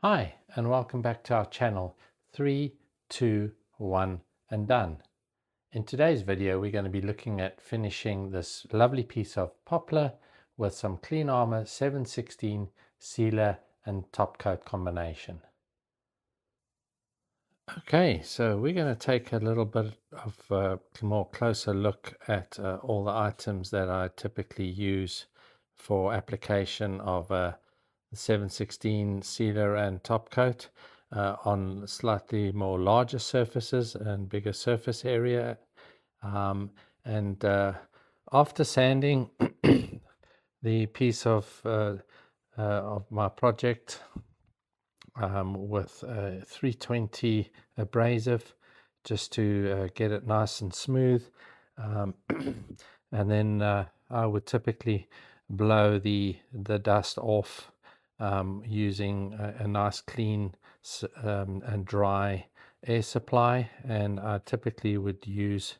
Hi, and welcome back to our channel 3, 2, 1 and done. In today's video we're going to be looking at finishing this lovely piece of poplar with some Clean Armor 716 sealer and top coat combination. Okay, so we're going to take a little bit of a more closer look at all the items that I typically use for application of the 716 sealer and top coat on slightly more larger surfaces and bigger surface area. And after sanding the piece of my project with 320 abrasive just to get it nice and smooth, and then I would typically blow the dust off using a nice clean and dry air supply, and I typically would use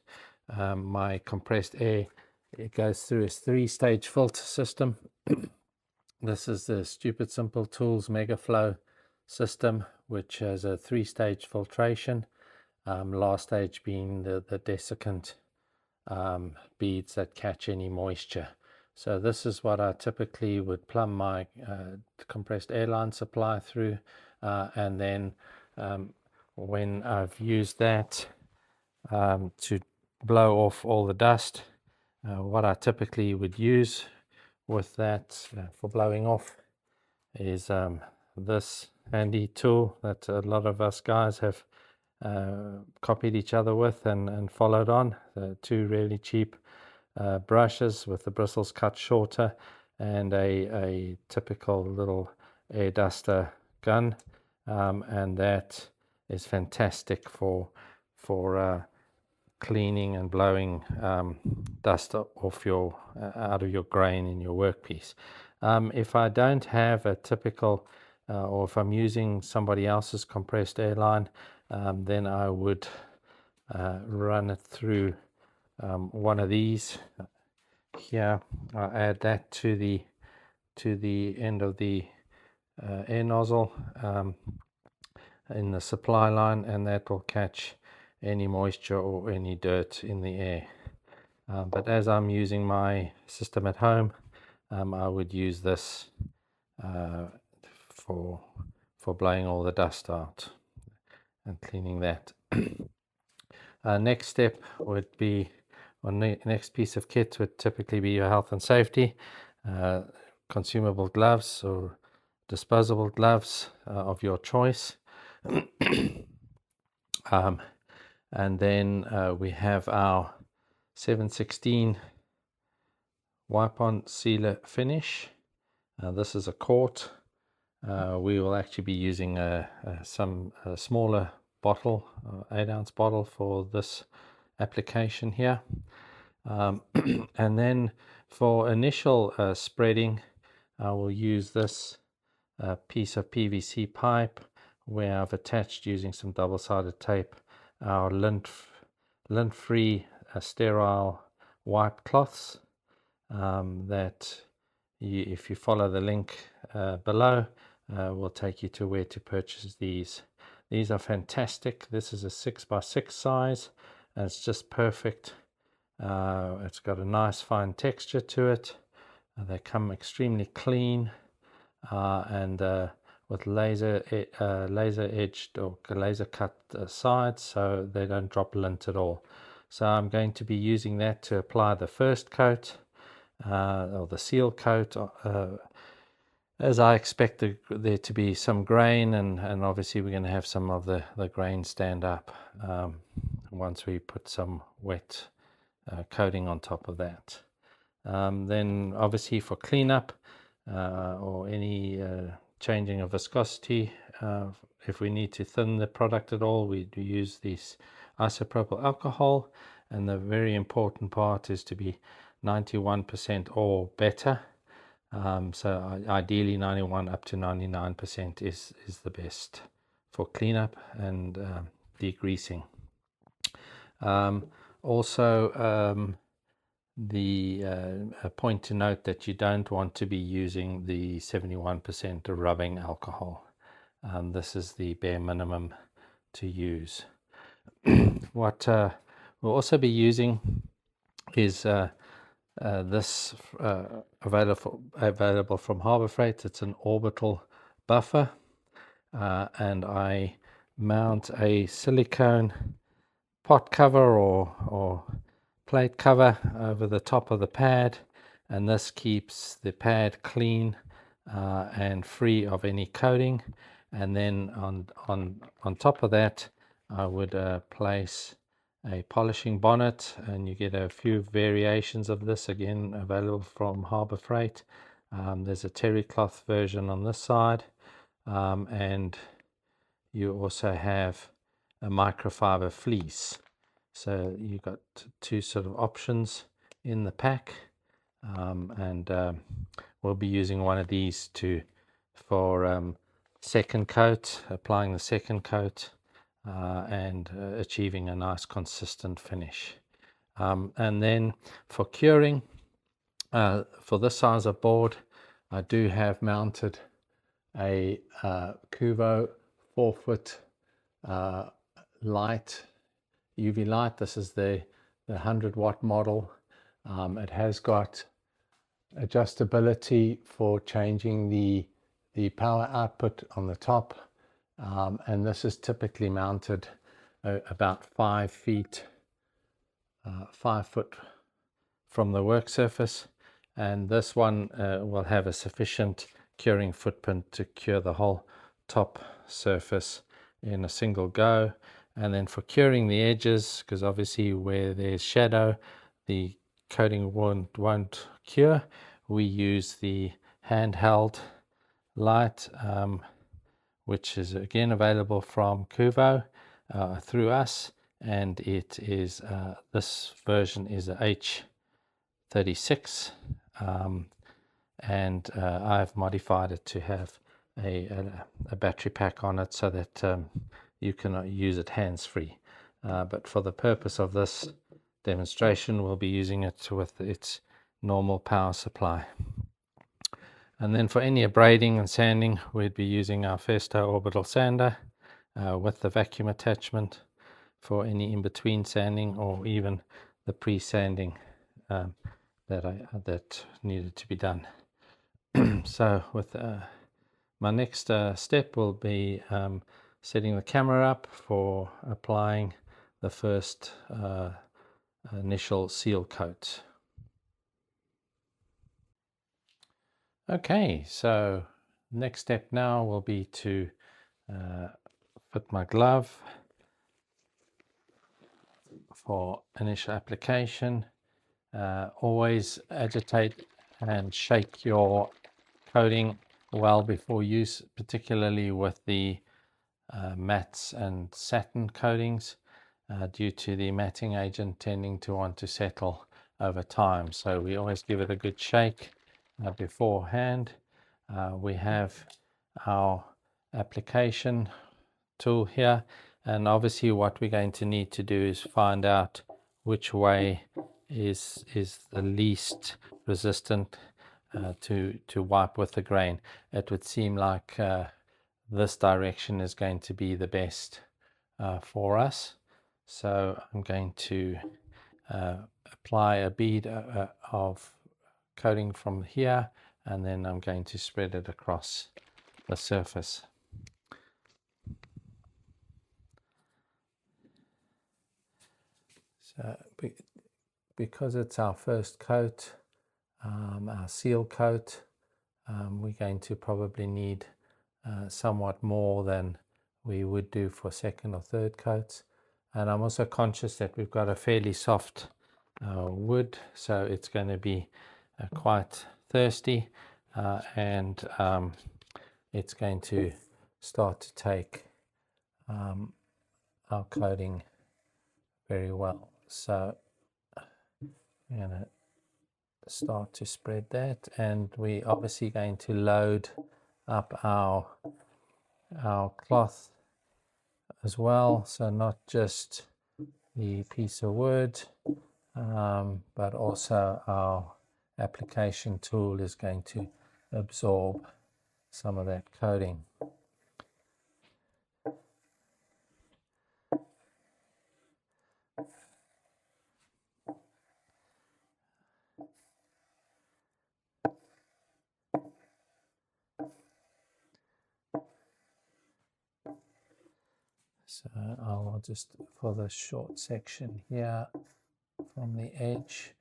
my compressed air. It goes through a 3-stage filter system. This is the Stupid Simple Tools MegaFlow system, which has a 3-stage filtration, last stage being the desiccant beads that catch any moisture. So this is what I typically would plumb my compressed air line supply through, and then when I've used that to blow off all the dust, what I typically would use with that for blowing off is this handy tool that a lot of us guys have copied each other with and followed on. The 2 really cheap brushes with the bristles cut shorter, and a typical little air duster gun, and that is fantastic for cleaning and blowing dust off your out of your grain in your workpiece. If I don't have a typical or if I'm using somebody else's compressed air line, then I would run it through one of these here. I add that to the end of the air nozzle in the supply line, and that will catch any moisture or any dirt in the air. But as I'm using my system at home, I would use this for blowing all the dust out and cleaning that. Next step would be, or next piece of kit would typically be your health and safety, consumable gloves or disposable gloves of your choice. And then we have our 716 wipe-on sealer finish. This is a quart. We will actually be using a smaller bottle, 8-ounce bottle for this application here. And then for initial spreading, I will use this piece of PVC pipe where I've attached, using some double-sided tape, our lint-free sterile wipe cloths that if you follow the link below, will take you to where to purchase these. These are fantastic. This is a 6x6 size, and it's just perfect. It's got a nice fine texture to it. They come extremely clean, and with laser edged or laser cut sides, so they don't drop lint at all. So I'm going to be using that to apply the first coat, or the seal coat, as I expect there to be some grain, and obviously we're going to have some of the grain stand up once we put some wet coating on top of that. Then obviously for cleanup or any changing of viscosity, if we need to thin the product at all, we do use this isopropyl alcohol, and the very important part is to be 91% or better. So ideally 91 up to 99% is the best for cleanup and degreasing. Also, a point to note that you don't want to be using the 71% rubbing alcohol. this is the bare minimum to use. What we'll also be using is this available from Harbor Freight. It's an orbital buffer, and I mount a silicone pot cover or plate cover over the top of the pad, and this keeps the pad clean and free of any coating. And then on top of that, I would place a polishing bonnet, and you get a few variations of this, again available from Harbor Freight. There's a terry cloth version on this side, and you also have a microfiber fleece. So you got two sort of options in the pack, and we'll be using one of these for second coat, applying the second coat, and achieving a nice consistent finish. And then for curing, for this size of board, I do have mounted a Kuvo 4-foot light, UV light. This is the 100-watt model. It has got adjustability for changing the power output on the top, and this is typically mounted about 5 foot from the work surface, and this one will have a sufficient curing footprint to cure the whole top surface in a single go. And then for curing the edges, because obviously where there's shadow, the coating won't cure, we use the handheld light, which is again available from Kuvo through us, and it is this version is a H36, and I've modified it to have a battery pack on it so that you can use it hands-free. But for the purpose of this demonstration, we'll be using it with its normal power supply. And then for any abrading and sanding, we'd be using our Festo orbital sander with the vacuum attachment for any in-between sanding, or even the pre-sanding that needed to be done. So with my next step will be setting the camera up for applying the first initial seal coat. Okay, so next step now will be to fit my glove for initial application. Always agitate and shake your coating well before use, particularly with the mattes and satin coatings, due to the matting agent tending to want to settle over time. So we always give it a good shake beforehand. We have our application tool here, and obviously what we're going to need to do is find out which way is the least resistant to wipe with the grain. It would seem like this direction is going to be the best for us. So I'm going to apply a bead of coating from here, and then I'm going to spread it across the surface. So because it's our first coat, our seal coat, we're going to probably need somewhat more than we would do for second or third coats. And I'm also conscious that we've got a fairly soft wood, so it's going to be quite thirsty, and it's going to start to take our coating very well. So I'm going to start to spread that, and we're obviously going to load up our cloth as well, so not just the piece of wood, but also our application tool is going to absorb some of that coating. So I'll just, for the short section here from the edge,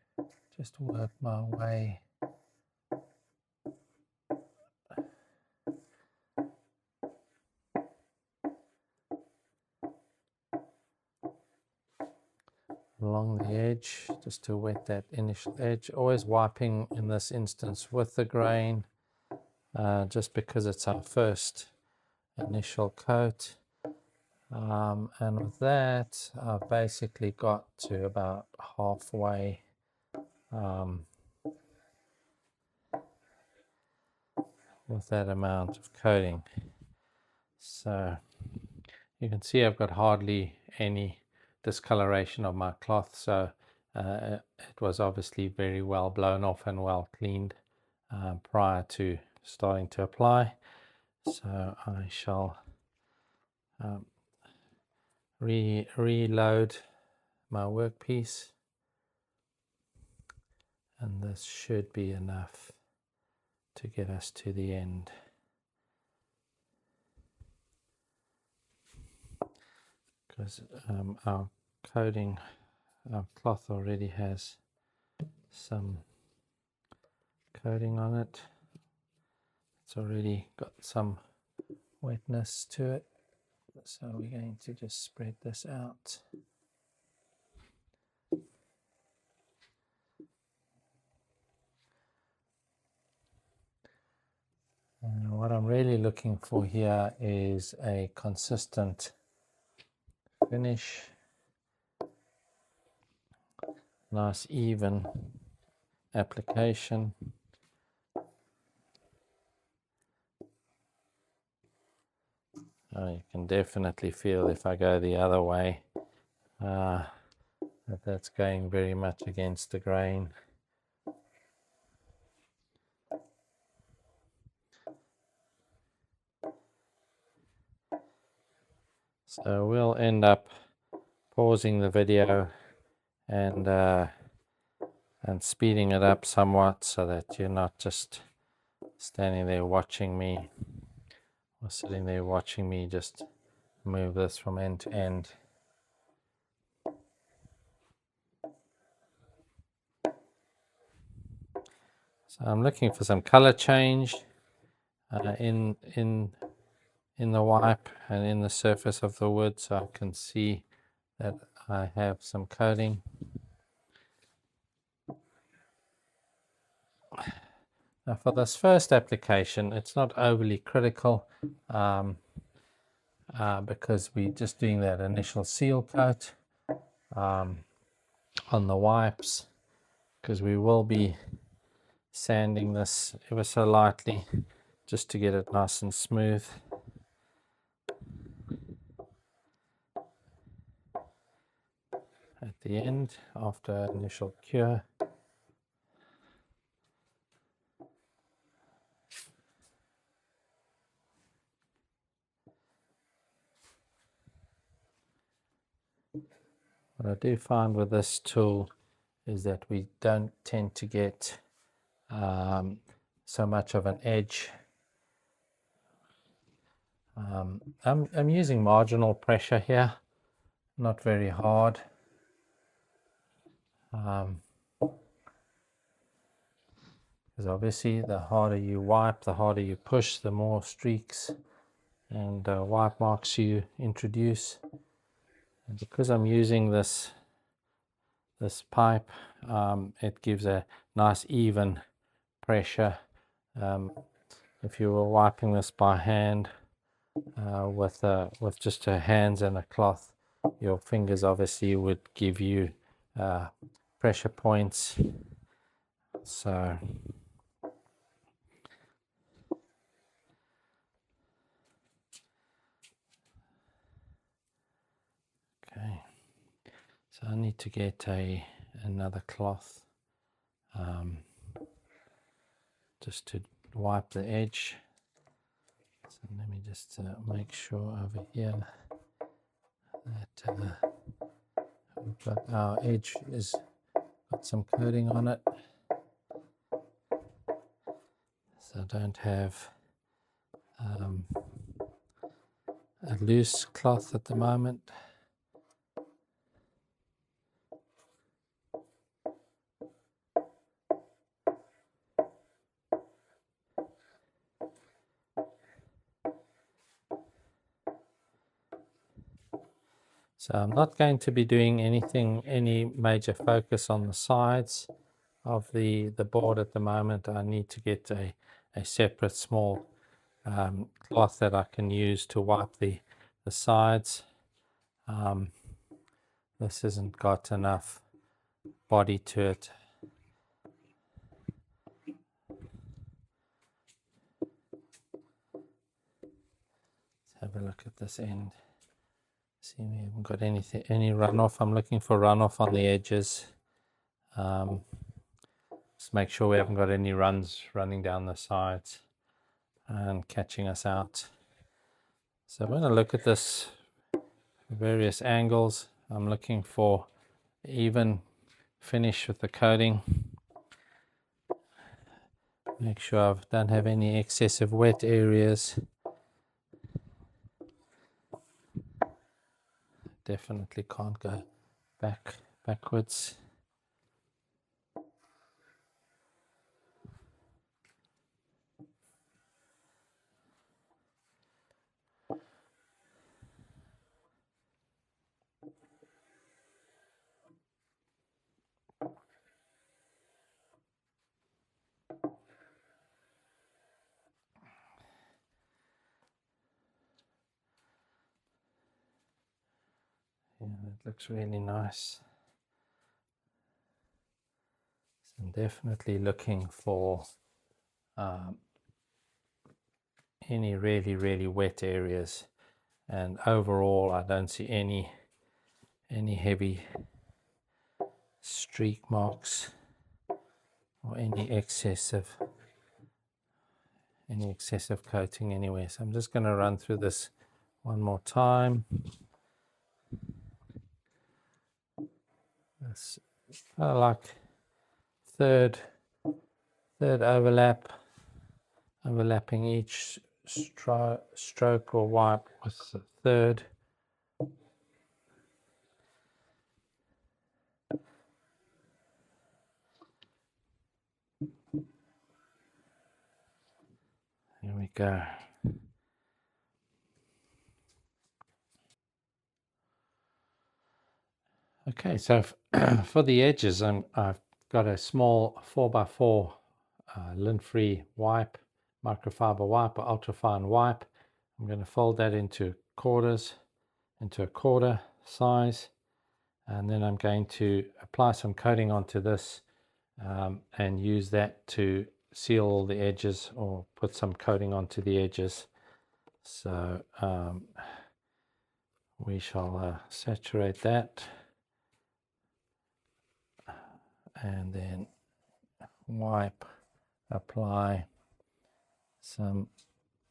just work my way along the edge just to wet that initial edge. Always wiping in this instance with the grain, just because it's our first initial coat. And with that, I've basically got to about halfway with that amount of coating. So you can see I've got hardly any discoloration of my cloth, so it was obviously very well blown off and well cleaned prior to starting to apply. So I shall reload my workpiece, and this should be enough to get us to the end. Because our coating, our cloth already has some coating on it. It's already got some wetness to it. So we're going to just spread this out. And what I'm really looking for here is a consistent finish, nice even application. You can definitely feel if I go the other way that's going very much against the grain. So we'll end up pausing the video and speeding it up somewhat so that you're not just standing there watching me or sitting there watching me just move this from end to end. So I'm looking for some color change in the wipe and in the surface of the wood, so I can see that I have some coating. Now for this first application, it's not overly critical because we're just doing that initial seal coat on the wipes, because we will be sanding this ever so lightly just to get it nice and smooth. At the end, after initial cure. What I do find with this tool is that we don't tend to get so much of an edge. I'm using marginal pressure here, not very hard. Because obviously the harder you wipe, the harder you push, the more streaks and wipe marks you introduce. And because I'm using this pipe, it gives a nice even pressure. If you were wiping this by hand with just your hands and a cloth, your fingers obviously would give you pressure points. So okay, so I need to get another cloth just to wipe the edge. So let me just make sure over here that we've got our edge is got some coating on it, so I don't have loose cloth at the moment. So I'm not going to be doing any major focus on the sides of the board at the moment. I need to get a separate small cloth that I can use to wipe the sides. This hasn't got enough body to it. Let's have a look at this end. See, we haven't got any runoff. I'm looking for runoff on the edges. Just make sure we haven't got any runs running down the sides and catching us out. So I'm going to look at this various angles. I'm looking for even finish with the coating. Make sure I don't have any excessive wet areas. Definitely can't go backwards. Yeah, that looks really nice. So I'm definitely looking for any really wet areas, and overall I don't see any heavy streak marks or any excessive coating anywhere. So I'm just going to run through this one more time. It's kind of like third overlapping each stroke or wipe with the third. There we go. Okay, so for the edges, I've got a small 4x4 lint-free wipe, microfiber wipe or ultrafine wipe. I'm going to fold that into quarters, into a quarter size, and then I'm going to apply some coating onto this and use that to seal all the edges or put some coating onto the edges. So we shall saturate that and then apply some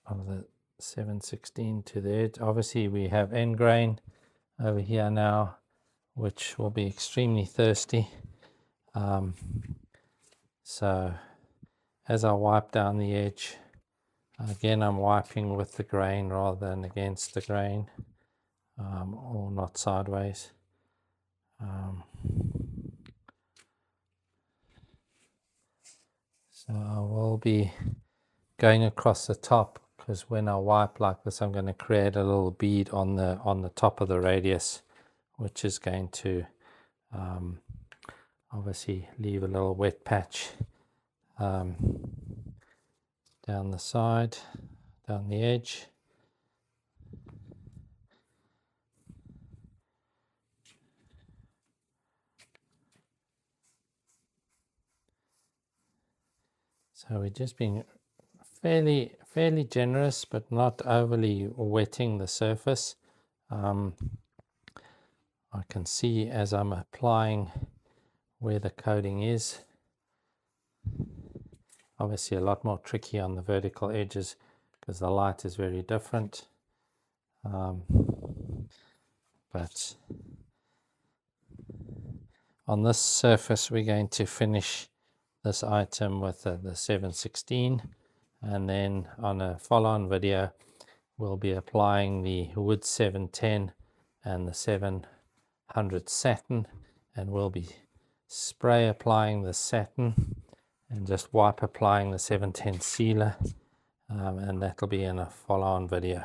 of the 716 to the edge. Obviously we have end grain over here now, which will be extremely thirsty. So as I wipe down the edge, again I'm wiping with the grain rather than against the grain, or not sideways. So I will be going across the top, because when I wipe like this I'm going to create a little bead on the top of the radius, which is going to obviously leave a little wet patch down the side, down the edge. So we're just being fairly generous, but not overly wetting the surface. I can see as I'm applying where the coating is. Obviously a lot more tricky on the vertical edges because the light is very different. But on this surface we're going to finish this item with the 716, and then on a follow-on video we'll be applying the wood 710 and the 700 satin, and we'll be spray applying the satin and just wipe applying the 710 sealer, and that'll be in a follow-on video.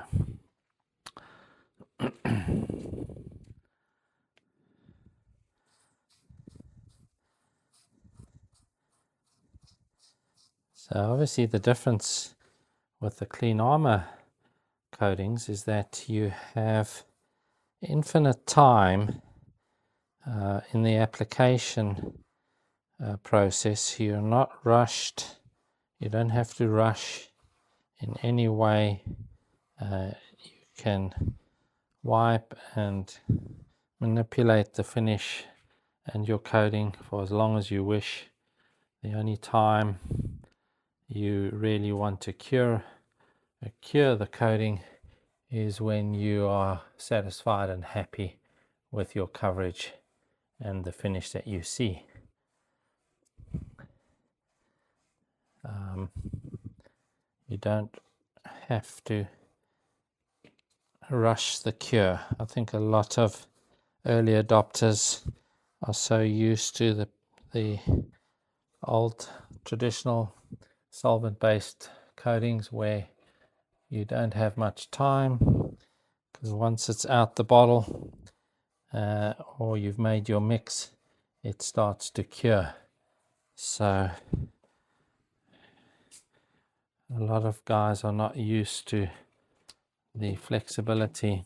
So obviously the difference with the clean armor coatings is that you have infinite time in the application process. You're not rushed. You don't have to rush in any way. You can wipe and manipulate the finish and your coating for as long as you wish. The only time you really want to cure the coating is when you are satisfied and happy with your coverage and the finish that you see. You don't have to rush the cure. I think a lot of early adopters are so used to the old traditional solvent-based coatings where you don't have much time, because once it's out the bottle or you've made your mix, it starts to cure. So a lot of guys are not used to the flexibility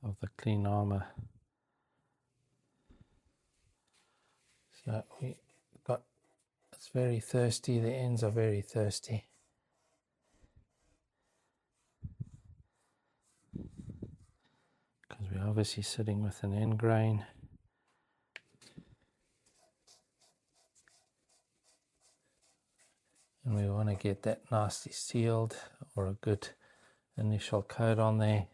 of the clean armor. So we got, it's very thirsty, the ends are very thirsty. Because we're obviously sitting with an end grain. And we want to get that nicely sealed, or a good initial coat on there.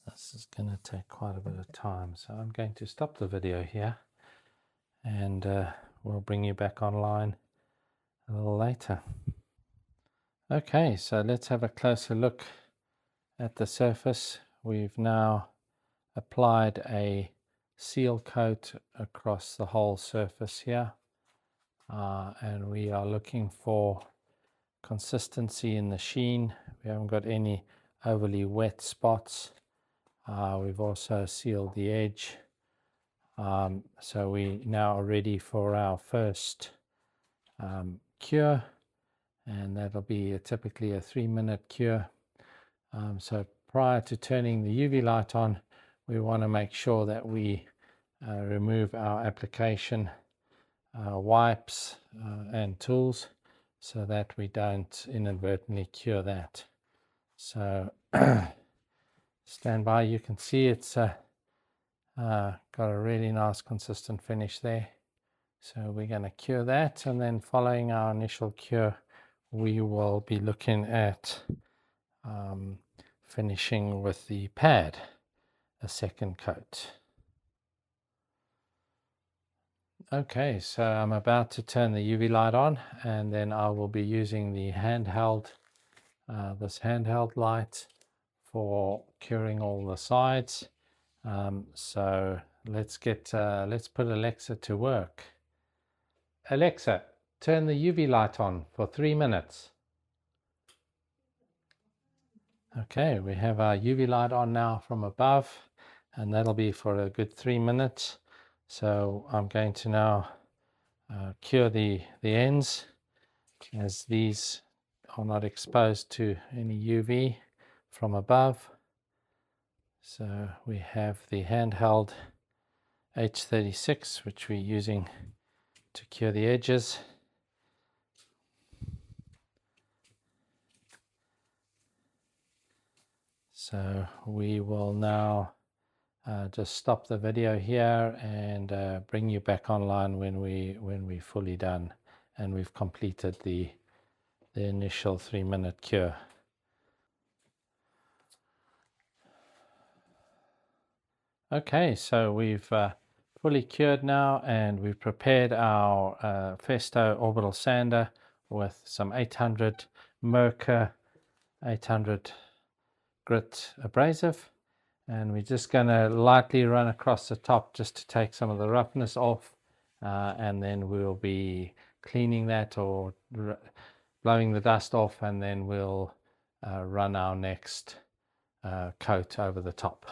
This is going to take quite a bit of time, so I'm going to stop the video here, and we'll bring you back online a little later. Okay, so let's have a closer look at the surface. We've now applied a seal coat across the whole surface here, and we are looking for consistency in the sheen. We haven't got any overly wet spots. We've also sealed the edge, so we now are ready for our first cure, and that'll be typically a 3-minute cure. So prior to turning the UV light on, we want to make sure that we remove our application wipes and tools, so that we don't inadvertently cure that. So stand by. You can see it's got a really nice consistent finish there. So we're going to cure that, and then following our initial cure, we will be looking at finishing with the pad, a second coat. Okay, so I'm about to turn the UV light on, and then I will be using the handheld, this handheld light for curing all the sides. So let's put Alexa to work. Alexa, turn the UV light on for 3 minutes. Okay, we have our UV light on now from above, and that'll be for a good 3 minutes. So I'm going to now cure the ends, as these are not exposed to any UV from above. So we have the handheld H36, which we're using to cure the edges. So we will now just stop the video here and bring you back online when we're fully done and we've completed the the initial 3-minute cure. Okay, so we've fully cured now, and we've prepared our Festo orbital sander with some 800 Merkur 800 grit abrasive, and we're just going to lightly run across the top just to take some of the roughness off, and then we'll be cleaning that or blowing the dust off, and then we'll run our next coat over the top.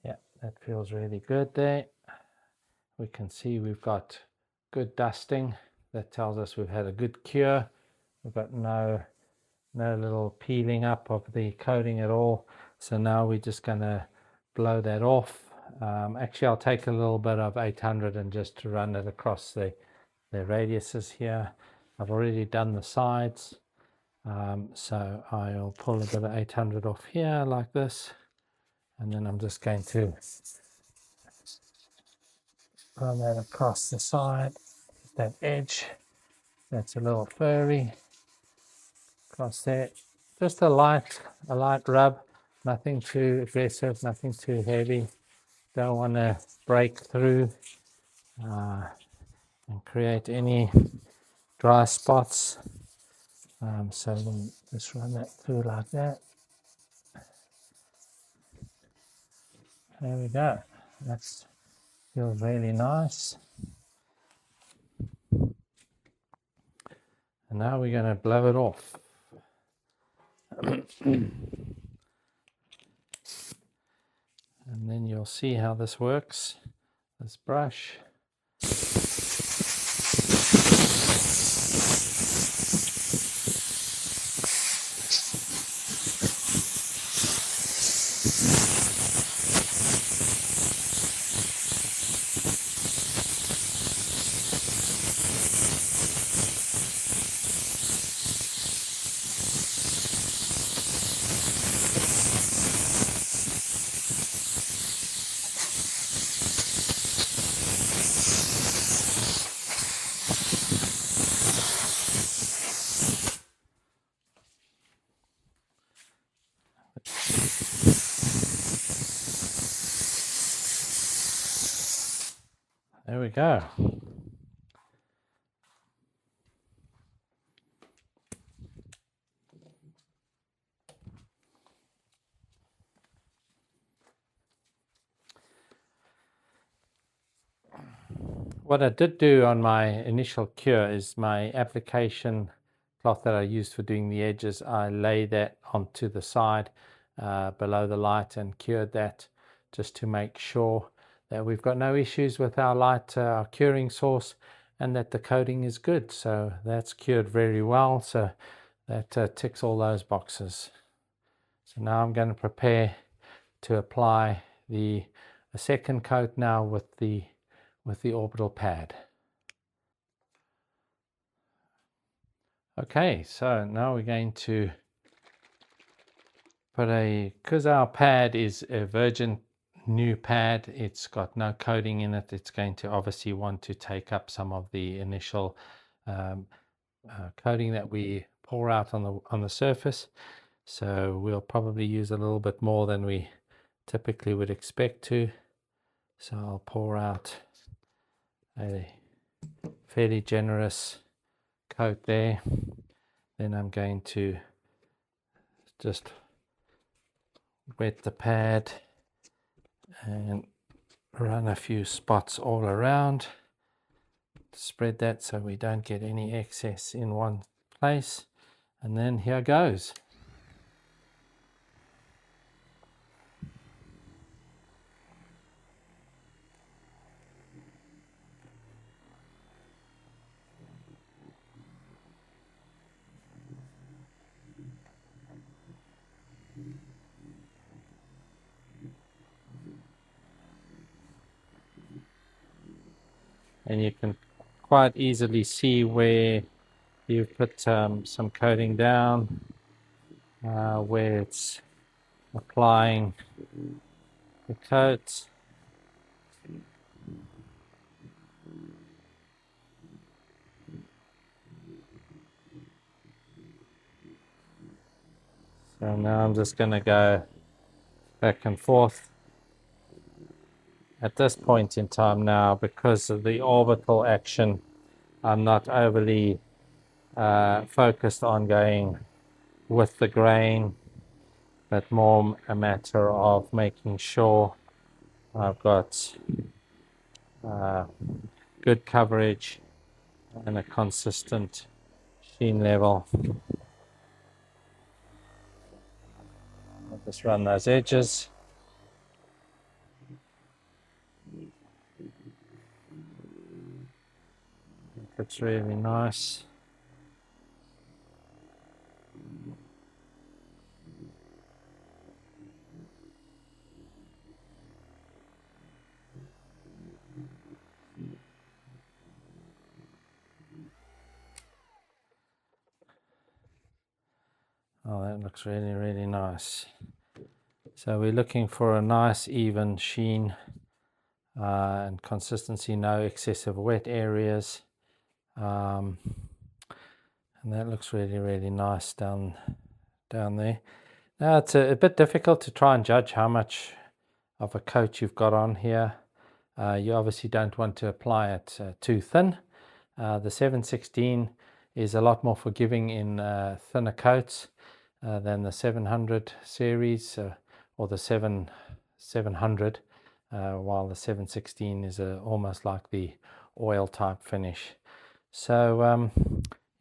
Yeah, that feels really good there. We can see we've got good dusting. That tells us we've had a good cure. We've got no little peeling up of the coating at all. So now we're just going to blow that off. Actually, I'll take a little bit of 800 and just to run it across the radiuses here. I've already done the sides. So I'll pull a bit of 800 off here like this. And then I'm just going to run that across the side, that edge that's a little furry, across there. Just a light rub, nothing too aggressive, nothing too heavy. Don't want to break through and create any dry spots. So we'll just run that through like that. There we go. That feels really nice. And now we're going to blow it off. And then you'll see how this works. This brush. There we go. What I did do on my initial cure is my application cloth that I used for doing the edges, I lay that onto the side below the light and cured that just to make sure that we've got no issues with our light, our curing source, and that the coating is good. So that's cured very well. So that ticks all those boxes. So now I'm going to prepare to apply a second coat now with the orbital pad. Okay, so now we're going to put because our pad is a virgin new pad, it's got no coating in it, it's going to obviously want to take up some of the initial coating that we pour out on the surface. So we'll probably use a little bit more than we typically would expect to. So I'll pour out a fairly generous coat there. Then I'm going to just wet the pad and run a few spots all around. Spread that so we don't get any excess in one place, and then here goes. And you can quite easily see where you've put some coating down, where it's applying the coat. So now I'm just going to go back and forth. At this point in time now, because of the orbital action, I'm not overly focused on going with the grain, but more a matter of making sure I've got good coverage and a consistent sheen level. I'll just run those edges. It's really nice. Oh, that looks really, really nice. So we're looking for a nice even sheen and consistency, no excessive wet areas. And that looks really, really nice down there. Now it's a bit difficult to try and judge how much of a coat you've got on here. You obviously don't want to apply it too thin. The 716 is a lot more forgiving in thinner coats than the 700 series or the 700, while the 716 is almost like the oil type finish. So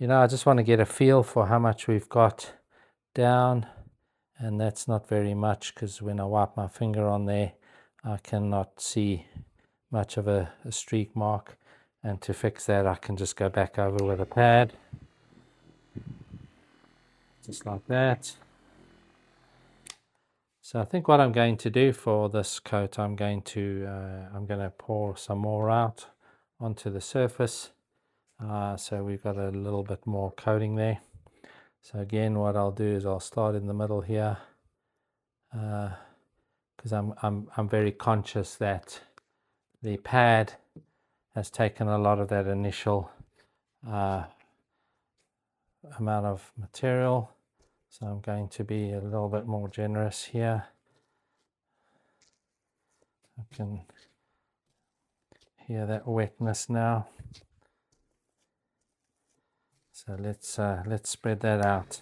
I just want to get a feel for how much we've got down, and that's not very much, because when I wipe my finger on there I cannot see much of a streak mark, and to fix that I can just go back over with a pad, just like that. So I think what I'm going to do for this coat, I'm going to pour some more out onto the surface, so we've got a little bit more coating there. So again, what I'll do is I'll start in the middle here, because I'm very conscious that the pad has taken a lot of that initial amount of material. So I'm going to be a little bit more generous here. I can hear that wetness now. So let's spread that out.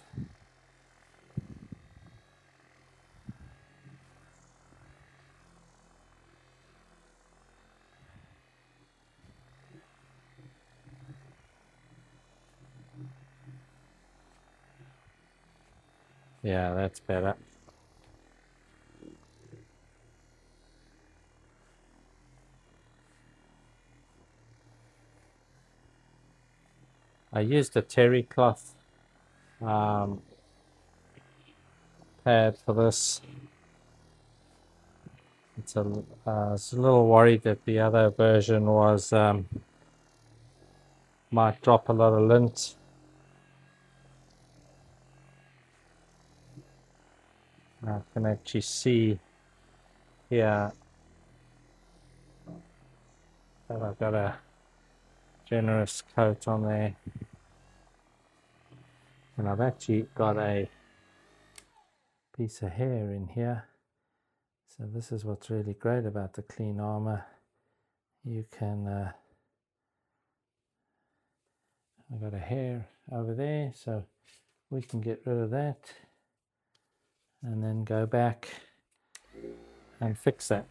Yeah, that's better. I used a terry cloth pad for this. I was a little worried that the other version was might drop a lot of lint. I can actually see here that I've got a generous coat on there, and I've actually got a piece of hair in here. So this is what's really great about the clean armor. You can I've got a hair over there, so we can get rid of that. and then go back and fix that.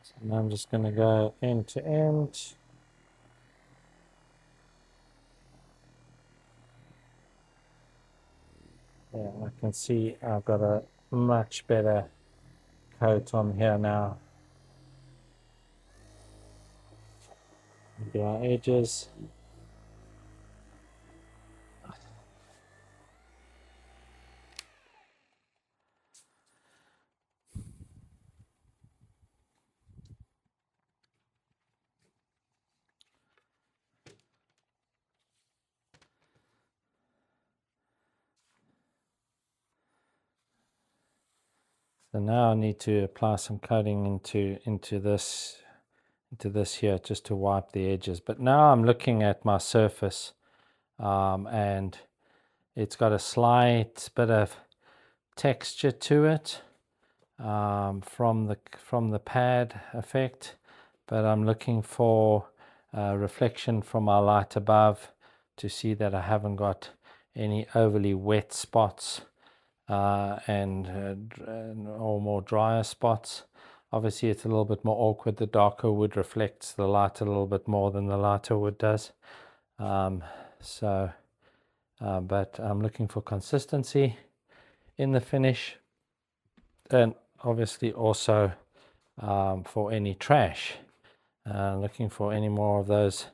So now I'm just going to go end to end. Yeah, I can see I've got a much better coat on here now. Do our edges. So now I need to apply some coating into this here, just to wipe the edges. But now I'm looking at my surface, and it's got a slight bit of texture to it, from the pad effect, but I'm looking for reflection from my light above to see that I haven't got any overly wet spots, or more drier spots. Obviously it's a little bit more awkward. The darker wood reflects the light a little bit more than the lighter wood does. But I'm looking for consistency in the finish, and obviously also for any trash. Looking for any more of those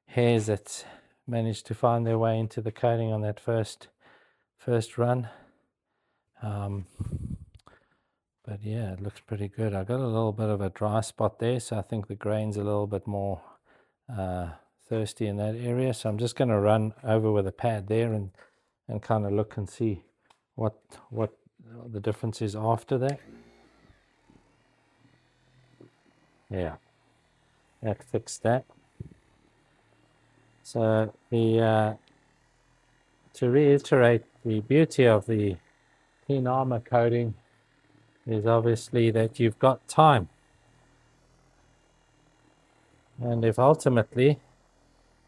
hairs that managed to find their way into the coating on that first run. But yeah, it looks pretty good. I got a little bit of a dry spot there, so I think the grain's a little bit more thirsty in that area. So I'm just going to run over with a pad there and kind of look and see what the difference is after that. Yeah, that fixed that. So to reiterate, the beauty of the clean armor coating is obviously that you've got time. And if ultimately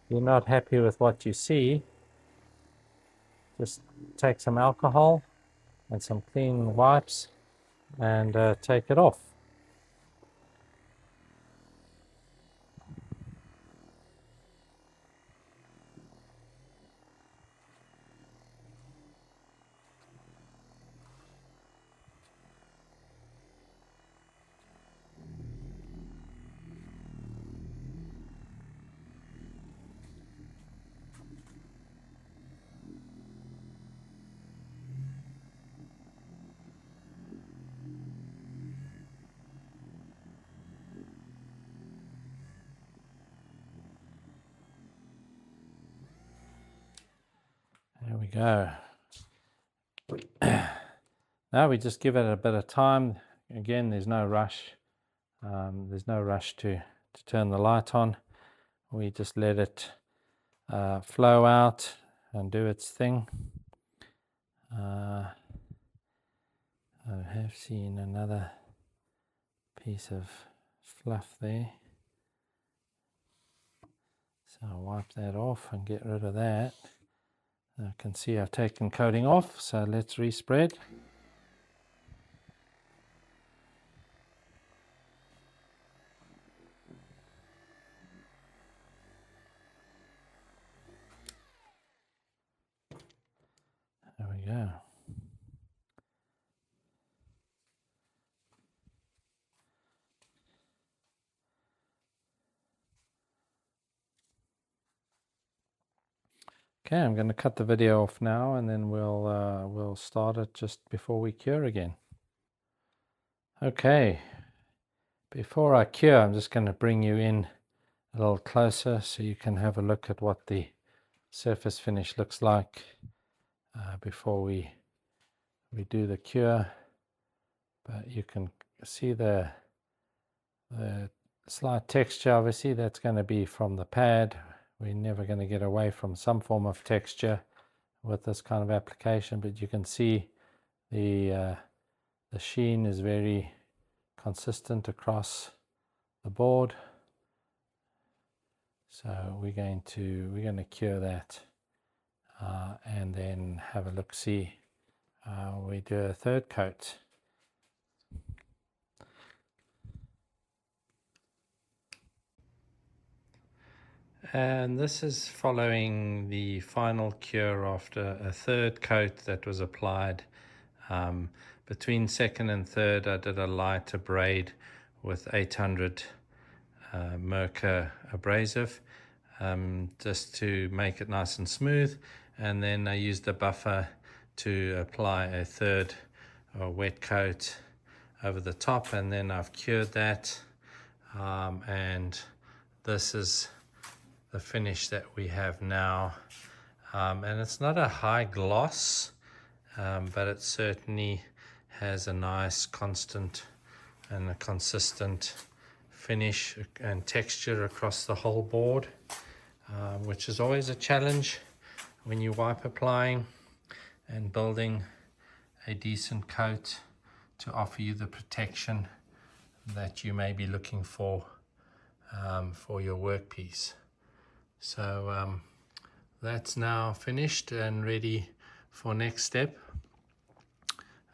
you're not happy with what you see, just take some alcohol and some clean wipes and take it off. There we go. Now we just give it a bit of time. Again, there's no rush. There's no rush to turn the light on. We just let it flow out and do its thing. I have seen another piece of fluff there, so I'll wipe that off and get rid of that. I can see I've taken coating off, so let's respread. There we go. Okay, I'm going to cut the video off now, and then we'll start it just before we cure again. Okay, before I cure, I'm just going to bring you in a little closer so you can have a look at what the surface finish looks like before we do the cure. But you can see the slight texture. Obviously that's going to be from the pad we're never going to get away from some form of texture with this kind of application, but you can see the sheen is very consistent across the board. So we're going to cure that and then have a look see. We do a third coat. And this is following the final cure after a third coat that was applied. Between second and third, I did a lighter braid with 800 Merkur abrasive, just to make it nice and smooth. And then I used a buffer to apply a third wet coat over the top, and then I've cured that. And this is the finish that we have now. And it's not a high gloss, but it certainly has a nice constant and a consistent finish and texture across the whole board, which is always a challenge when you wipe applying and building a decent coat to offer you the protection that you may be looking for your workpiece. So that's now finished and ready for next step,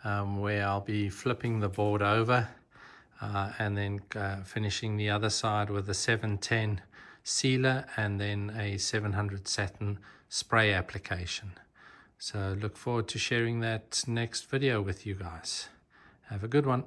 where I'll be flipping the board over and then finishing the other side with a 710 sealer and then a 700 satin spray application. So look forward to sharing that next video with you guys. Have a good one.